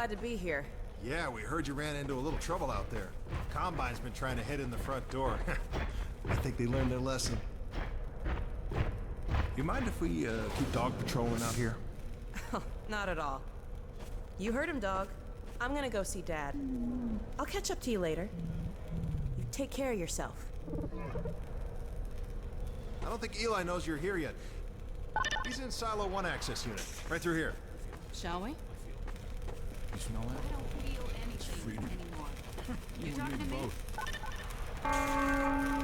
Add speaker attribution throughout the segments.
Speaker 1: Glad to be here.
Speaker 2: Yeah, we heard you ran into a little trouble out there. Combine's been trying to head in the front door. I think they learned their lesson. You mind if we keep dog patrolling out here?
Speaker 1: Not at all. You heard him, dog. I'm gonna go see Dad. I'll catch up to you later. You take care of yourself.
Speaker 2: I don't think Eli knows you're here yet. He's in Silo 1 access unit, right through here.
Speaker 3: Shall we?
Speaker 2: You smell that?
Speaker 3: I don't feel anything anymore. You talking to me?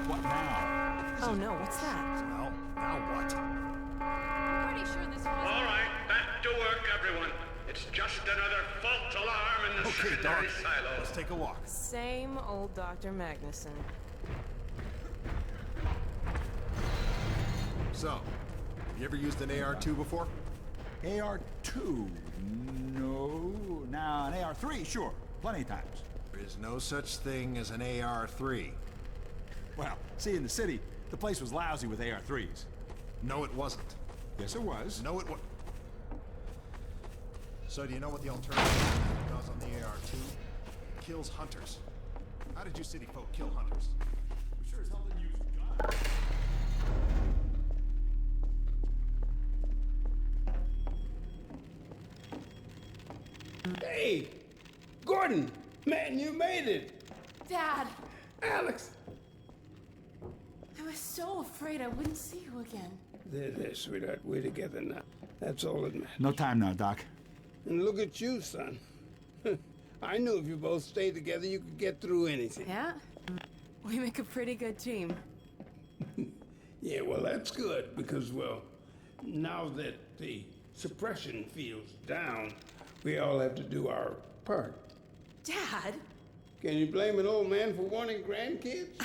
Speaker 4: What now?
Speaker 1: Oh no, what's that?
Speaker 2: Well, now what?
Speaker 3: I'm pretty sure this was...
Speaker 5: All right, back to work, everyone. It's just another false alarm in the
Speaker 2: Okay,
Speaker 5: secondary
Speaker 2: dog.
Speaker 5: silo.
Speaker 2: Let's take a walk.
Speaker 1: Same old Dr. Magnusson.
Speaker 2: So, you ever used an AR-2 before?
Speaker 4: AR-2? No. Now, an AR-3, sure. Plenty of times.
Speaker 2: There is no such thing as an AR-3.
Speaker 4: Well, see, in the city, the place was lousy with AR-3s.
Speaker 2: No, it wasn't.
Speaker 4: Yes, it was.
Speaker 2: No, it was. So do you know what the alternative does on the AR-2? Kills hunters. How did you city folk kill hunters?
Speaker 4: We sure as hell didn't use guns.
Speaker 6: Hey! Gordon! Man, you made it!
Speaker 3: Dad!
Speaker 6: Alex!
Speaker 3: I was so afraid I wouldn't see you again.
Speaker 6: There, sweetheart. We're together now. That's all that matters.
Speaker 4: No time now, Doc.
Speaker 6: And look at you, son. I knew if you both stayed together, you could get through anything.
Speaker 3: Yeah? We make a pretty good team.
Speaker 6: Yeah, well, that's good, because, well, now that the suppression field's down, we all have to do our part.
Speaker 3: Dad?
Speaker 6: Can you blame an old man for wanting grandkids?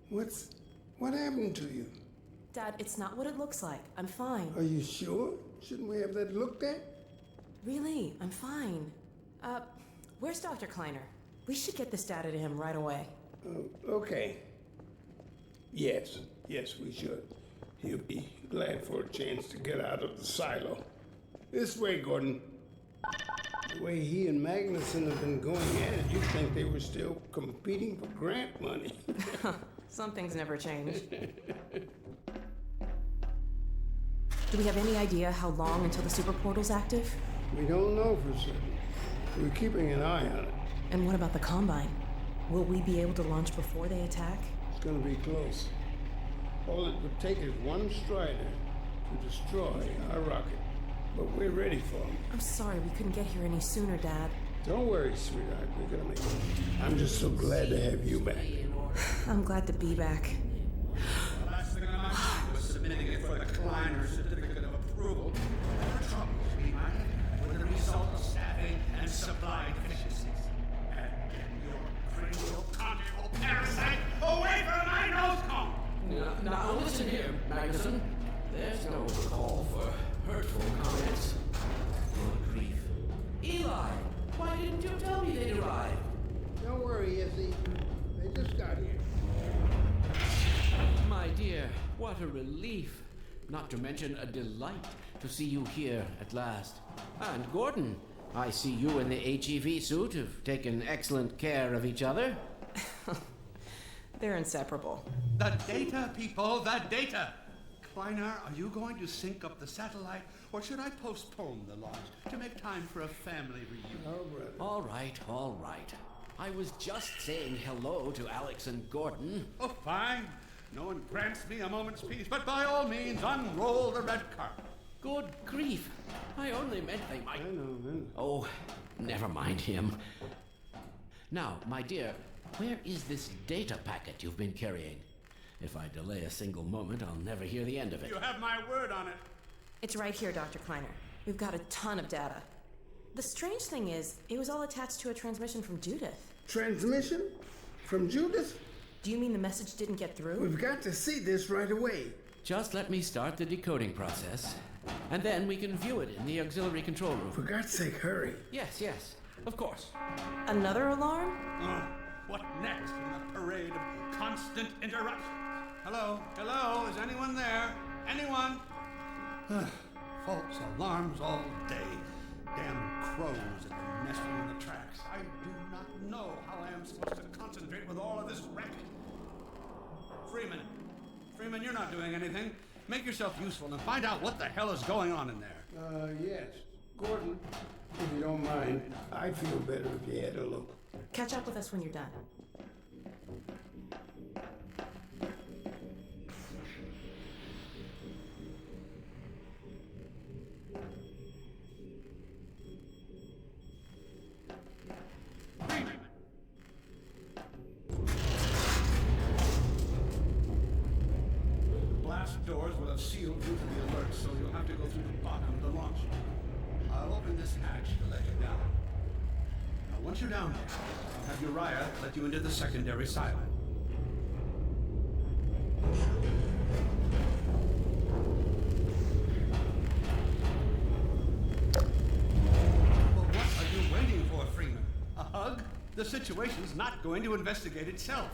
Speaker 6: What happened to you?
Speaker 1: Dad, it's not what it looks like. I'm fine.
Speaker 6: Are you sure? Shouldn't we have that looked at?
Speaker 1: Really, I'm fine. Where's Dr. Kleiner? We should get this data to him right away.
Speaker 6: Okay. Yes, we should. He'll be glad for a chance to get out of the silo. This way, Gordon. The way he and Magnusson have been going at it, you'd think they were still competing for grant money.
Speaker 1: Some things never change. Do we have any idea how long until the super portal's active?
Speaker 6: We don't know for certain. We're keeping an eye on it.
Speaker 1: And what about the Combine? Will we be able to launch before they attack?
Speaker 6: It's gonna be close. All it would take is one Strider to destroy our rocket. But we're ready for him.
Speaker 1: I'm sorry we couldn't get here any sooner, Dad.
Speaker 6: Don't worry, sweetheart. We're gonna make it. I'm just so glad to have you back.
Speaker 1: I'm glad to be back.
Speaker 7: The last thing on my mind was submitting it for the Kleiner certificate of approval. There were troubles we might have had with the result of staffing and supply deficiencies. And get your cranial control parasite away from my nose cone!
Speaker 8: Now listen here, Magnusson. There's no call for hurtful comments. Good grief. Eli, why didn't you tell me they'd arrived?
Speaker 6: Don't worry, Izzy. They just got here.
Speaker 8: My dear, what a relief. Not to mention a delight to see you here at last. And Gordon, I see you in the HEV suit have taken excellent care of each other.
Speaker 1: They're inseparable.
Speaker 7: The data, people, the data! Kleiner, are you going to sync up the satellite, or should I postpone the launch to make time for a family reunion?
Speaker 6: Oh, brother.
Speaker 8: All right. I was just saying hello to Alex and Gordon.
Speaker 7: Oh, fine. No one grants me a moment's peace, but by all means, unroll the red carpet.
Speaker 8: Good grief. I only meant they might...
Speaker 6: I know.
Speaker 8: Oh, never mind him. Now, my dear, where is this data packet you've been carrying? If I delay a single moment, I'll never hear the end of it.
Speaker 7: You have my word on it.
Speaker 1: It's right here, Dr. Kleiner. We've got a ton of data. The strange thing is, it was all attached to a transmission from Judith.
Speaker 6: Transmission? From Judith?
Speaker 1: Do you mean the message didn't get through?
Speaker 6: We've got to see this right away.
Speaker 8: Just let me start the decoding process, and then we can view it in the auxiliary control room.
Speaker 6: For God's sake, hurry.
Speaker 8: Yes, of course.
Speaker 1: Another alarm?
Speaker 7: Oh, what next in the parade of constant interruptions? Hello, is anyone there? Anyone? False alarms all day. crows that are nesting in the tracks. I do not know how I am supposed to concentrate with all of this racket. Freeman, you're not doing anything. Make yourself useful and find out what the hell is going on in there.
Speaker 6: Yes. Gordon, if you don't mind, I'd feel better if you had a look.
Speaker 1: Catch up with us when you're done.
Speaker 7: Doors will have sealed due to the alert, so you'll have to go through the bottom of the launch. I'll open this hatch to let you down. Now, once you're down there, I'll have Uriah let you into the secondary silo. Well, what are you waiting for, Freeman? A hug? The situation's not going to investigate itself.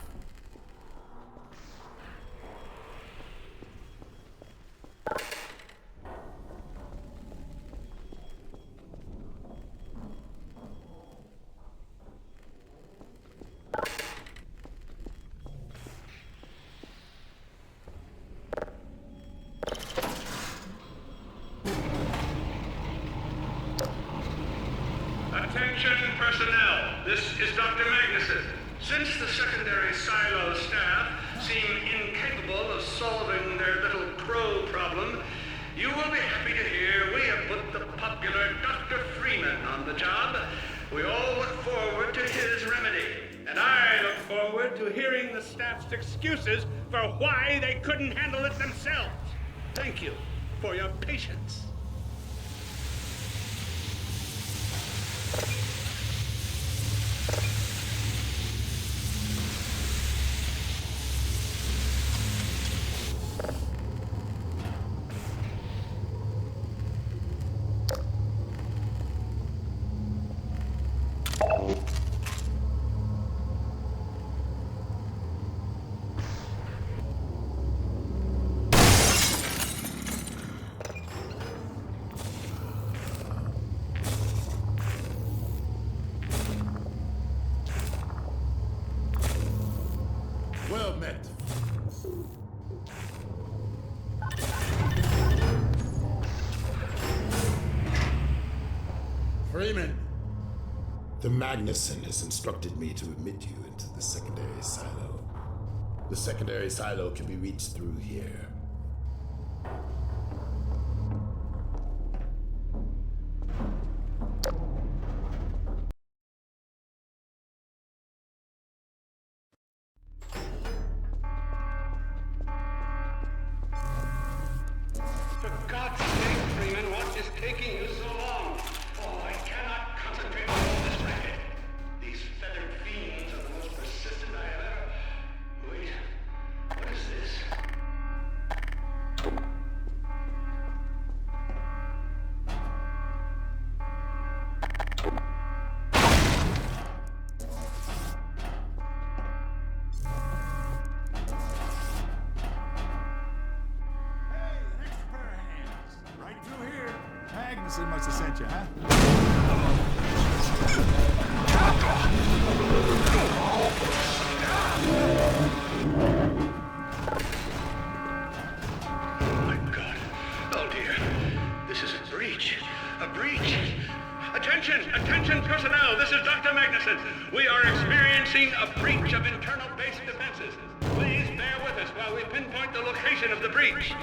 Speaker 5: Attention personnel, this is Dr. Magnusson. Since the secondary silo staff seem incapable of solving their little crow problem, you will be happy to hear we have put the popular Dr. Freeman on the job. We all look forward to his remedy, and I look forward to hearing the staff's excuses for why they couldn't handle it themselves. Thank you for your patience.
Speaker 2: Well met. Freeman.
Speaker 9: The Magnusson has instructed me to admit you into the secondary silo. The secondary silo can be reached through here.
Speaker 5: For God's sake, Freeman, what is taking you so long? Oh, I cannot concentrate on all this racket. These feathered fiends are the most persistent I have ever... Wait, what is this?
Speaker 4: Hey, an extra pair of hands. Right through here. Magnusson must have sent you, huh?
Speaker 5: Oh my God. Oh dear. This is a breach. A breach. Attention personnel. This is Dr. Magnusson. We are experiencing a breach of internal base defenses. Please bear with us while we pinpoint the location of the breach.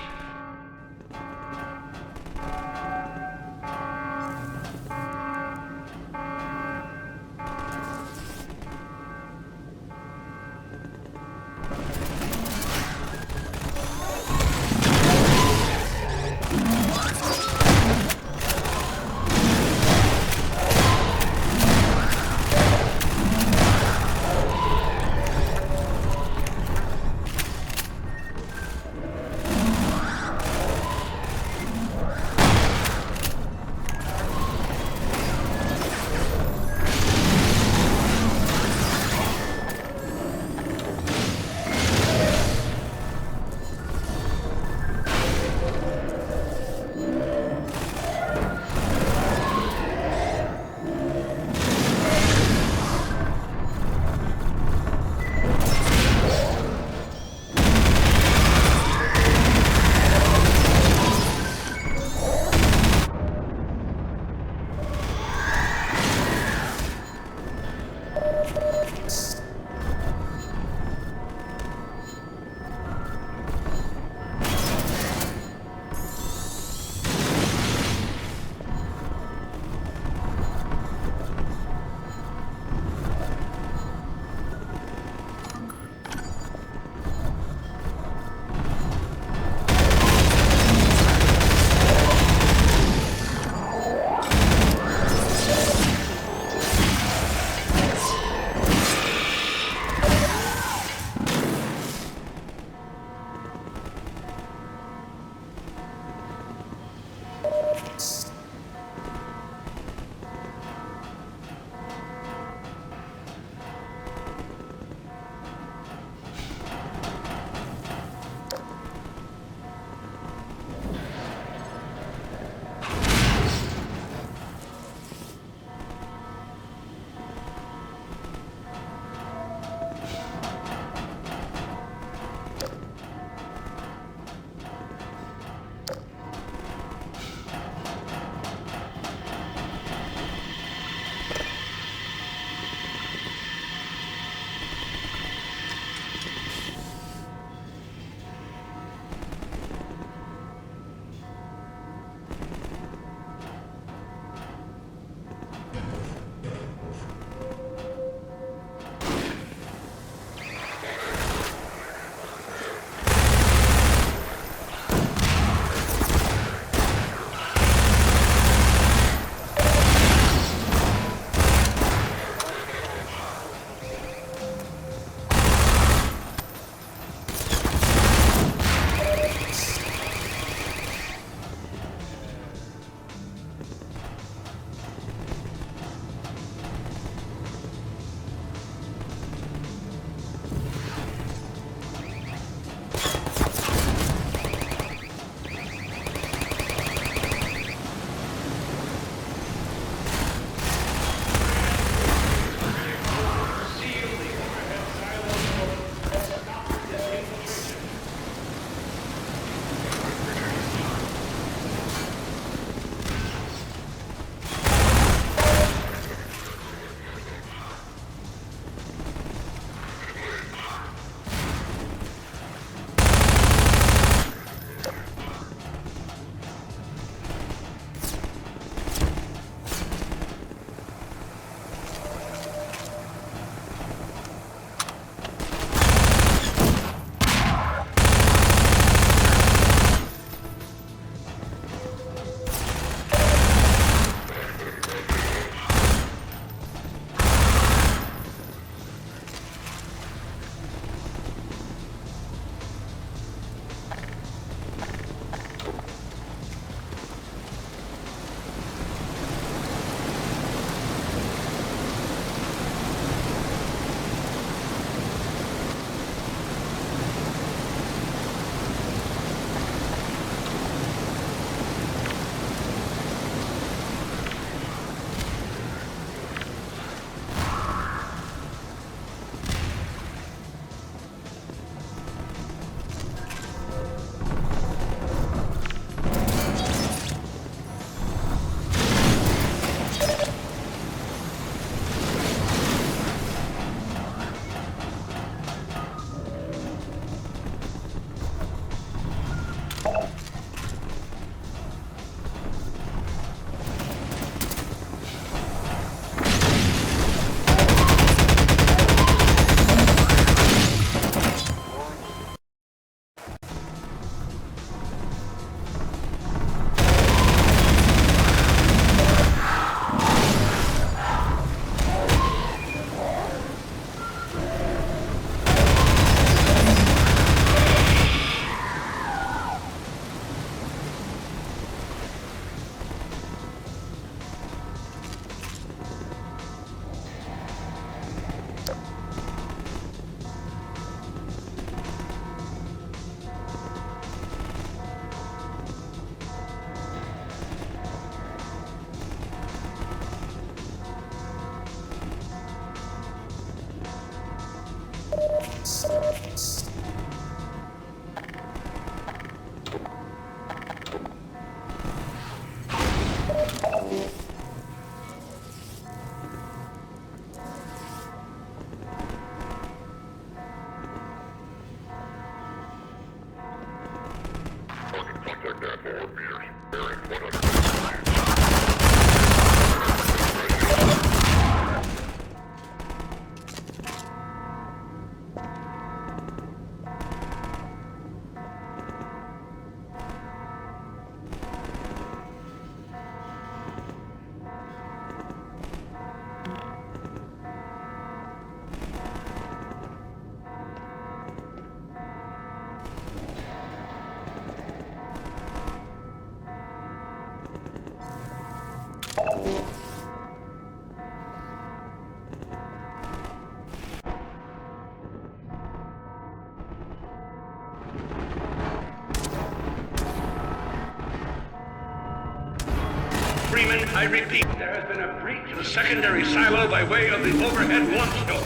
Speaker 5: I repeat, there has been a breach in the secondary silo by way of the overhead launch door.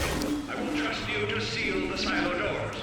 Speaker 5: I will trust you to seal the silo doors.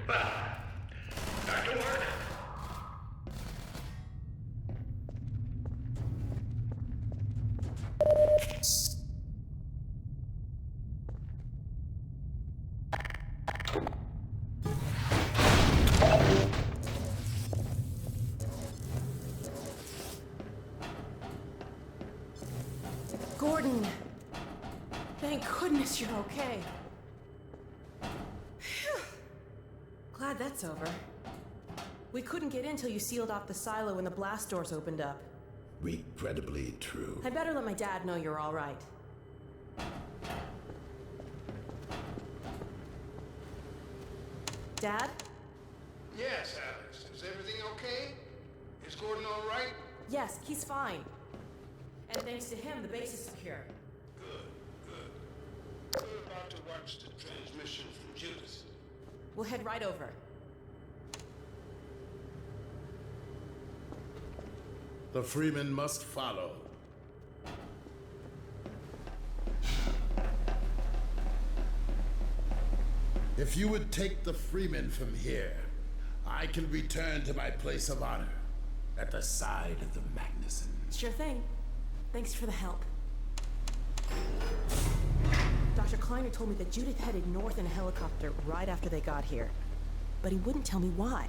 Speaker 5: Well, back to work.
Speaker 1: Gordon! Thank goodness you're okay. Phew. Glad that's over. We couldn't get in till you sealed off the silo when the blast doors opened up.
Speaker 9: Regrettably true.
Speaker 1: I'd better let my dad know you're all right. Dad?
Speaker 6: Yes, Alex. Is everything okay? Is Gordon all right?
Speaker 1: Yes, he's fine. And thanks to him, the base is secure.
Speaker 6: Good. We're about to watch the transmission from Judas.
Speaker 1: We'll head right over.
Speaker 9: The Freeman must follow. If you would take the Freeman from here, I can return to my place of honor at the side of the Magnusson.
Speaker 1: Sure thing. Thanks for the help. Dr. Kleiner told me that Judith headed north in a helicopter right after they got here. But he wouldn't tell me why.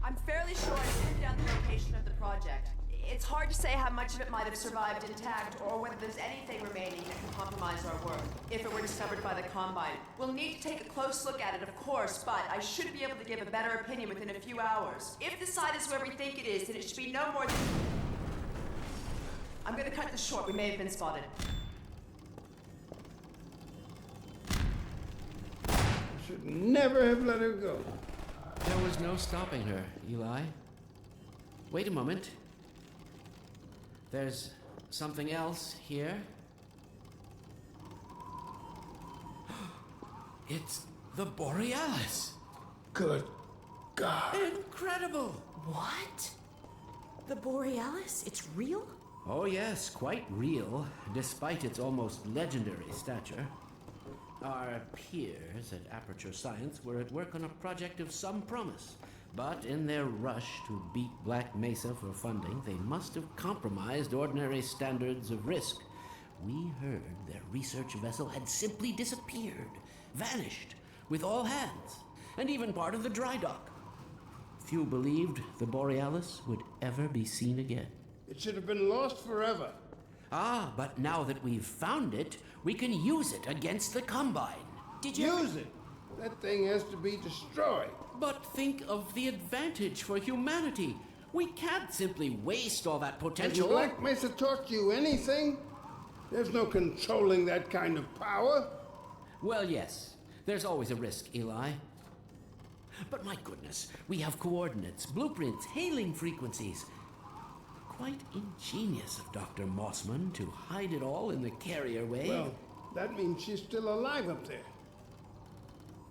Speaker 10: I'm fairly sure I pinned down the location of the project. It's hard to say how much of it might have survived intact or whether there's anything remaining that can compromise our work if it were discovered by the Combine. We'll need to take a close look at it, of course, but I should be able to give a better opinion within a few hours. If the site is where we think it is, then it should be no more than... I'm gonna cut this short. We may have been spotted.
Speaker 6: Should never have let her go.
Speaker 8: There was no stopping her, Eli. Wait a moment. There's something else here. It's the Borealis.
Speaker 6: Good God.
Speaker 8: Incredible!
Speaker 1: What? The Borealis? It's real?
Speaker 8: Oh yes, quite real, despite its almost legendary stature. Our peers at Aperture Science were at work on a project of some promise, but in their rush to beat Black Mesa for funding, they must have compromised ordinary standards of risk. We heard their research vessel had simply disappeared, vanished, with all hands, and even part of the dry dock. Few believed the Borealis would ever be seen again.
Speaker 6: It should have been lost forever.
Speaker 8: Ah, but now that we've found it, we can use it against the Combine.
Speaker 1: Did you...
Speaker 6: Use it. That thing has to be destroyed.
Speaker 8: But think of the advantage for humanity. We can't simply waste all that
Speaker 6: Has
Speaker 8: potential.
Speaker 6: Black Mesa taught you anything? There's no controlling that kind of power.
Speaker 8: Well, yes. There's always a risk, Eli. But my goodness, we have coordinates, blueprints, hailing frequencies. Quite ingenious of Dr. Mossman to hide it all in the carrier way.
Speaker 6: Well, that means she's still alive up there.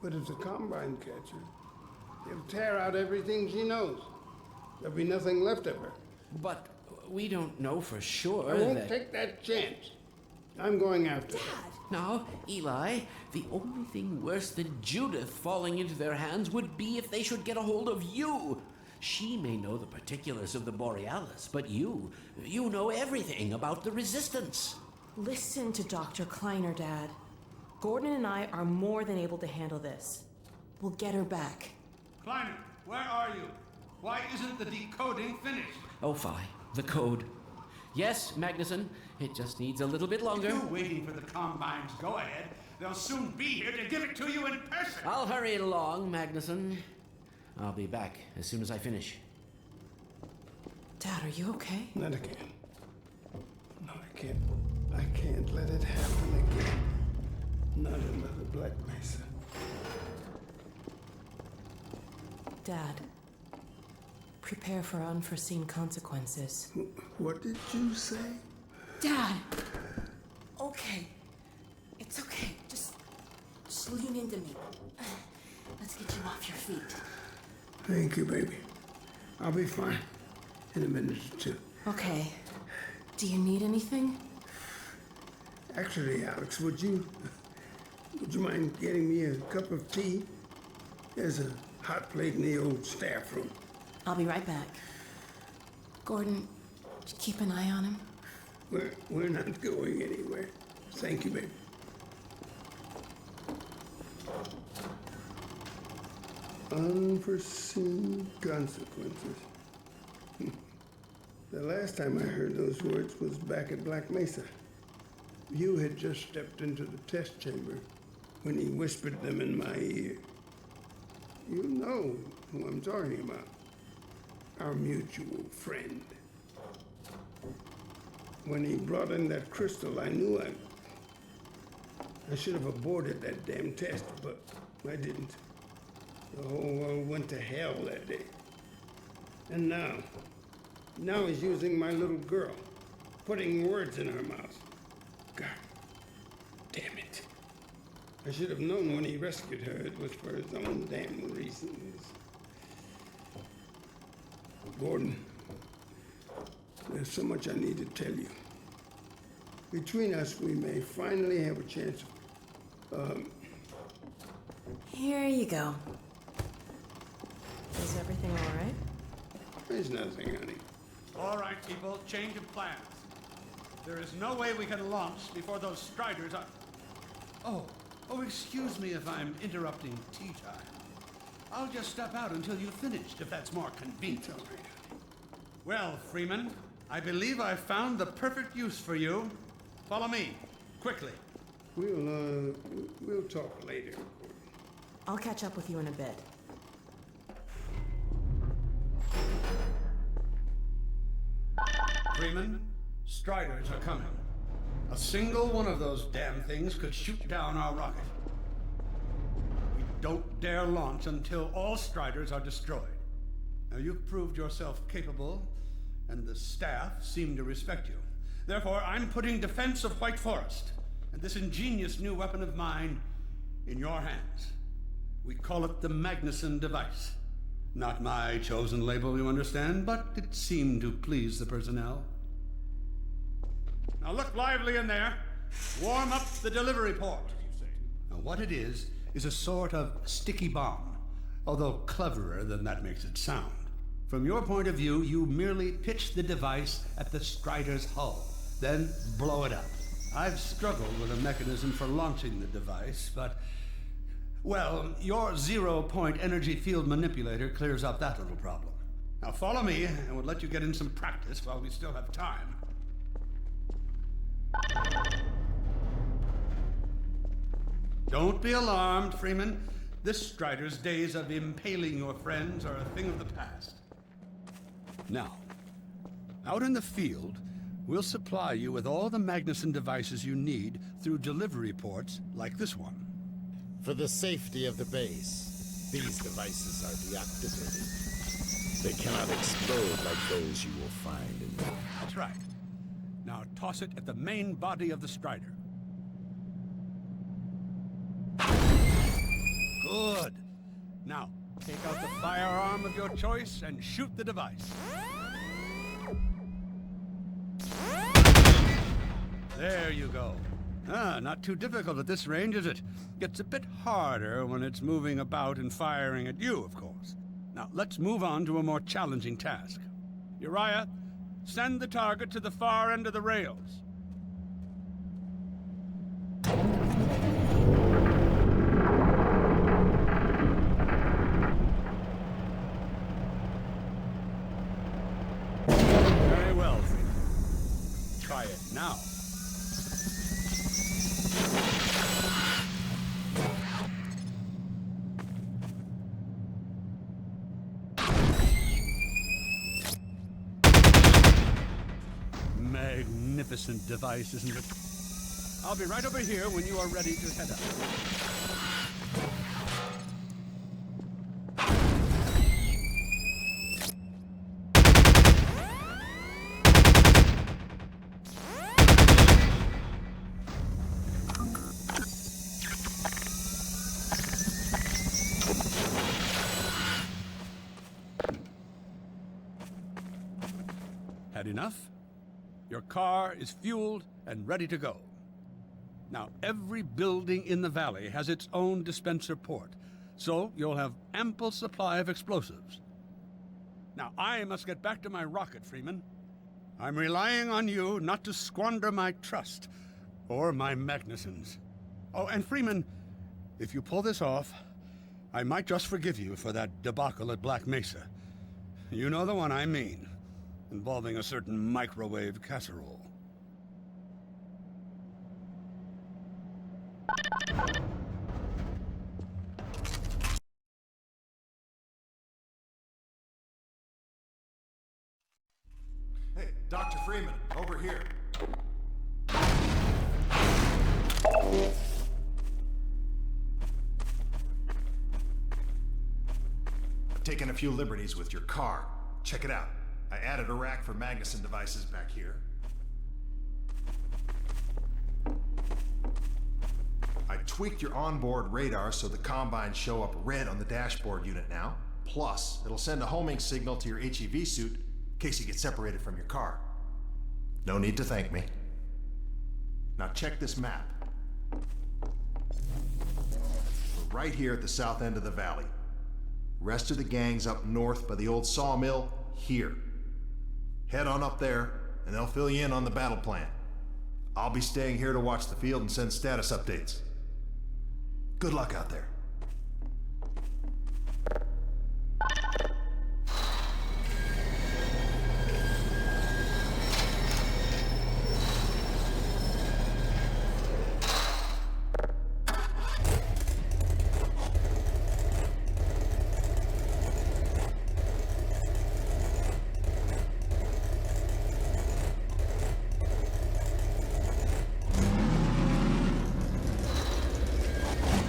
Speaker 6: But if the Combine catch her, he'll tear out everything she knows. There'll be nothing left of her.
Speaker 8: But we don't know for sure
Speaker 6: I won't
Speaker 8: that...
Speaker 6: take that chance. I'm going after her.
Speaker 8: Now, Eli, the only thing worse than Judith falling into their hands would be if they should get a hold of you. She may know the particulars of the Borealis, but you know everything about the Resistance.
Speaker 1: Listen to Dr. Kleiner, Dad. Gordon and I are more than able to handle this. We'll get her back.
Speaker 7: Kleiner, where are you? Why isn't the decoding finished?
Speaker 8: Oh, fine. The code. Yes, Magnusson. It just needs a little bit longer.
Speaker 7: You're waiting for the Combine's go-ahead. They'll soon be here to give it to you in person.
Speaker 8: I'll hurry it along, Magnusson. I'll be back as soon as I finish.
Speaker 1: Dad, are you okay?
Speaker 6: Not again. No, I can't let it happen again. Not another Black Mesa.
Speaker 1: Dad, prepare for unforeseen consequences.
Speaker 6: What did you say?
Speaker 3: Dad! Okay. It's okay. Just lean into me. Let's get you off your feet.
Speaker 6: Thank you, baby. I'll be fine in a minute or two.
Speaker 3: Okay. Do you need anything?
Speaker 6: Actually, Alex, would you mind getting me a cup of tea? There's a hot plate in the old staff room.
Speaker 3: I'll be right back. Gordon, keep an eye on him.
Speaker 6: We're not going anywhere. Thank you, babe. Unforeseen consequences. The last time I heard those words was back at Black Mesa. You had just stepped into the test chamber when he whispered them in my ear. You know who I'm talking about. Our mutual friend. When he brought in that crystal, I knew I should have aborted that damn test, but I didn't. The whole world went to hell that day. And now he's using my little girl, putting words in her mouth. God damn it. I should have known when he rescued her it was for his own damn reasons. Gordon, there's so much I need to tell you. Between us, we may finally have a chance of,
Speaker 3: Here you go.
Speaker 1: Is everything all right?
Speaker 6: There's nothing, honey.
Speaker 7: All right, people, change of plans. There is no way we can launch before those Striders are... Oh, excuse me if I'm interrupting tea time. I'll just step out until you've finished, if that's more convenient.
Speaker 6: All right.
Speaker 7: Well, Freeman, I believe I've found the perfect use for you. Follow me, quickly.
Speaker 6: We'll talk later, Gordon.
Speaker 1: I'll catch up with you in a bit.
Speaker 7: Freeman, Striders are coming. A single one of those damn things could shoot down our rocket. We don't dare launch until all Striders are destroyed. Now, you've proved yourself capable, and the staff seem to respect you. Therefore, I'm putting defense of White Forest and this ingenious new weapon of mine in your hands. We call it the Magnusson Device. Not my chosen label, you understand, but it seemed to please the personnel. Now look lively in there. Warm up the delivery port. Now what it is a sort of sticky bomb, although cleverer than that makes it sound. From your point of view, you merely pitch the device at the Strider's hull, then blow it up. I've struggled with a mechanism for launching the device, but... well, your zero-point energy field manipulator clears up that little problem. Now follow me, and we'll let you get in some practice while we still have time. Don't be alarmed, Freeman. This Strider's days of impaling your friends are a thing of the past. Now, out in the field, we'll supply you with all the Magnusson devices you need through delivery ports like this one.
Speaker 9: For the safety of the base, these devices are deactivated. They cannot explode like those you will find in the...
Speaker 7: That's right. Now toss it at the main body of the Strider. Good. Now, take out the firearm of your choice and shoot the device. There you go. Not too difficult at this range, is it? Gets a bit harder when it's moving about and firing at you, of course. Now, let's move on to a more challenging task. Uriah, send the target to the far end of the rails. Very well, Freeman. Try it now. Magnificent device, isn't it? I'll be right over here when you are ready to head out. Had enough? Your car is fueled and ready to go. Now, every building in the valley has its own dispenser port, so you'll have ample supply of explosives. Now, I must get back to my rocket, Freeman. I'm relying on you not to squander my trust, or my Magnusson's. Oh, and Freeman, if you pull this off, I might just forgive you for that debacle at Black Mesa. You know the one I mean, involving a certain microwave casserole.
Speaker 2: Hey, Dr. Freeman, over here. I've taken a few liberties with your car. Check it out. I added a rack for Magnusson Devices back here. I tweaked your onboard radar so the combines show up red on the dashboard unit now. Plus, it'll send a homing signal to your HEV suit in case you get separated from your car. No need to thank me. Now check this map. We're right here at the south end of the valley. Rest of the gang's up north by the old sawmill here. Head on up there, and they'll fill you in on the battle plan. I'll be staying here to watch the field and send status updates. Good luck out there.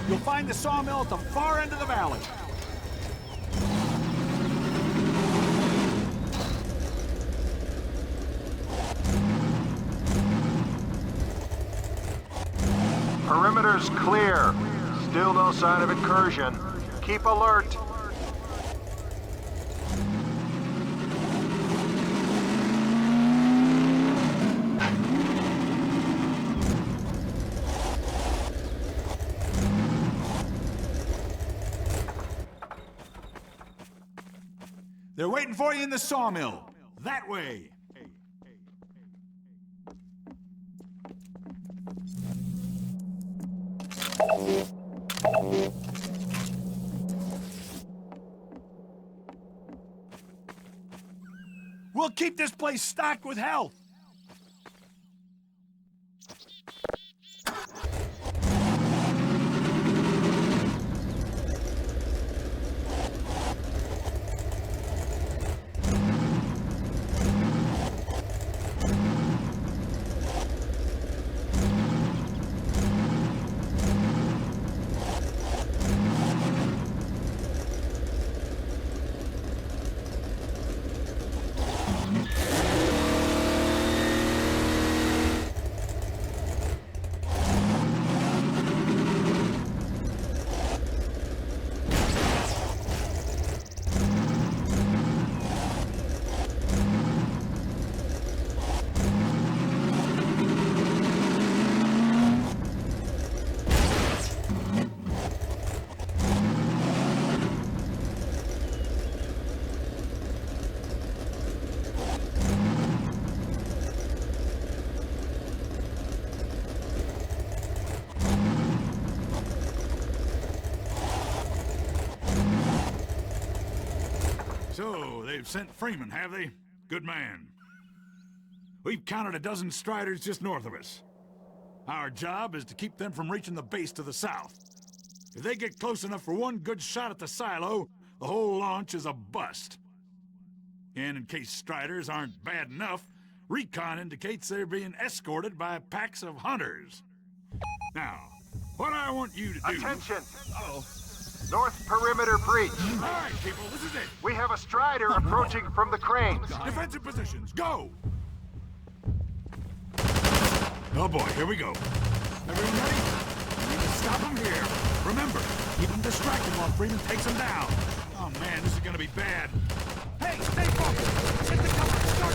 Speaker 4: You'll find the sawmill at the far end of the valley.
Speaker 2: Perimeter's clear. Still no sign of incursion. Keep alert.
Speaker 4: They're waiting for you in the sawmill. That way. We'll keep this place stocked with health. So, they've sent Freeman, have they? Good man. We've counted a dozen Striders just north of us. Our job is to keep them from reaching the base to the south. If they get close enough for one good shot at the silo, the whole launch is a bust. And in case Striders aren't bad enough, recon indicates they're being escorted by packs of hunters. Now, what I want you to do...
Speaker 2: Attention!
Speaker 4: Uh-oh.
Speaker 2: North perimeter breach.
Speaker 4: All right, people, this is it.
Speaker 2: We have a Strider approaching from the cranes.
Speaker 4: Defensive positions, go! Oh boy, here we go. Everyone ready? We need to stop them here. Remember, keep them distracted while Freeman takes them down. Oh man, this is gonna be bad. Hey, stay focused! Hit the cover, start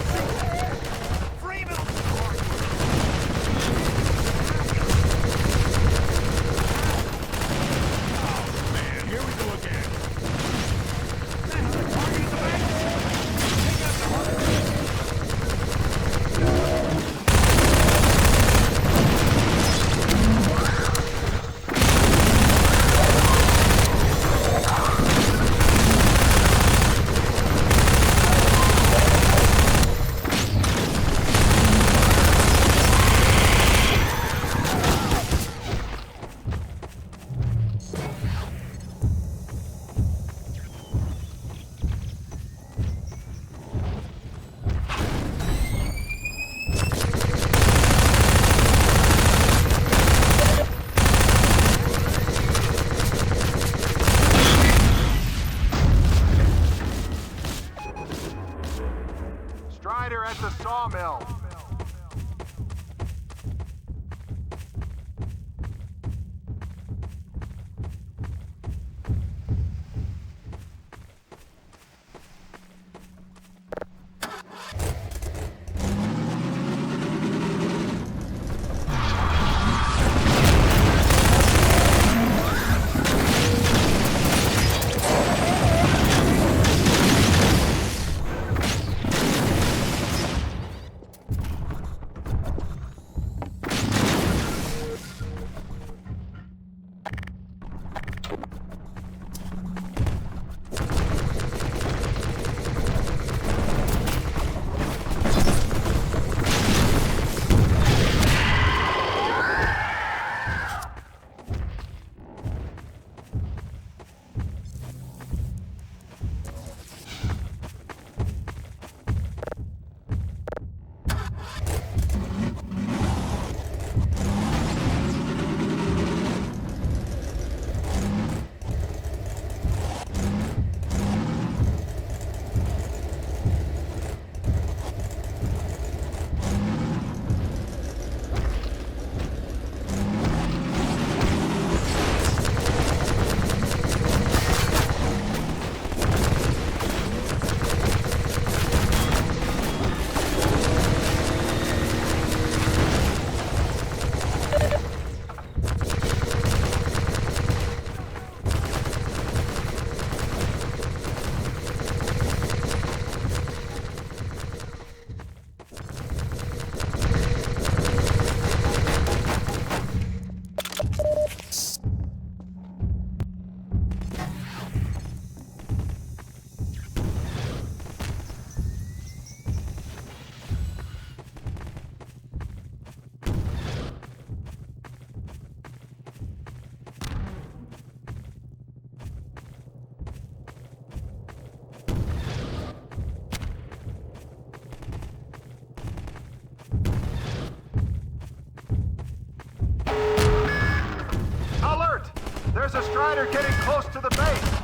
Speaker 2: Strider at the sawmill. There's a Strider getting close to the base.